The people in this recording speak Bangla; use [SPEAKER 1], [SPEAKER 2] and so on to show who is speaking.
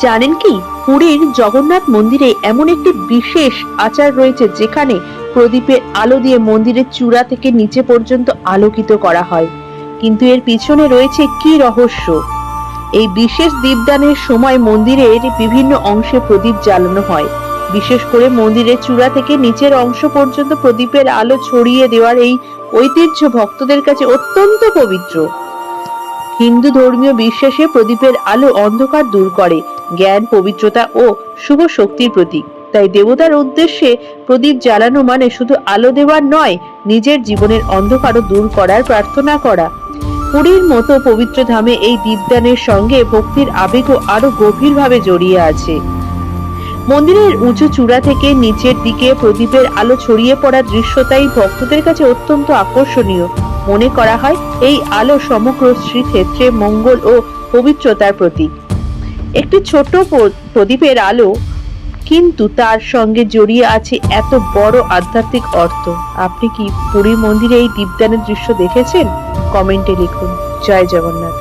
[SPEAKER 1] জানেন কি, পুরীর জগন্নাথ মন্দিরে এমন একটি বিশেষ আচার রয়েছে যেখানে প্রদীপের আলো দিয়ে মন্দিরের চূড়া থেকে নিচে পর্যন্ত আলোকিত করা হয়। কিন্তু এর পিছনে রয়েছে কি রহস্য? এই বিশেষ দীপদানের সময় মন্দিরের বিভিন্ন অংশে প্রদীপ জ্বালানো হয়। বিশেষ করে মন্দিরের চূড়া থেকে নিচের অংশ পর্যন্ত প্রদীপের আলো ছড়িয়ে দেওয়ার এই ঐতিহ্য ভক্তদের কাছে অত্যন্ত পবিত্র। হিন্দু ধর্মীয় বিশ্বাসে প্রদীপের আলো অন্ধকার দূর করে, জ্ঞান, পবিত্রতা ও শুভ শক্তির প্রতীক। তাই দেবতার উদ্দেশ্যে প্রদীপ জ্বালানো মানে শুধু আলো দেওয়ার নয়, নিজের জীবনের অন্ধকারও দূর করার প্রার্থনা করা। পুরীর মতো পবিত্র ধামে এই দীপদানের সঙ্গে ভক্তির আবেগও আরো গভীরভাবে জড়িয়ে আছে। মন্দিরের উঁচু চূড়া থেকে নিচের দিকে প্রদীপের আলো ছড়িয়ে পড়ার দৃশ্য তাই ভক্তদের কাছে অত্যন্ত আকর্ষণীয়। মনে করা হয় এই আলো সমগ্র শ্রীক্ষেত্রে মঙ্গল ও পবিত্রতার প্রতীক। একটি ছোট প্রদীপের আলো, কিন্তু তার সঙ্গে জড়িয়ে আছে এত বড় আধ্যাত্মিক অর্থ। আপনি কি পুরী মন্দিরে এই দীপদানের দৃশ্য দেখেছেন? কমেন্টে লিখুন। জয় জগন্নাথ।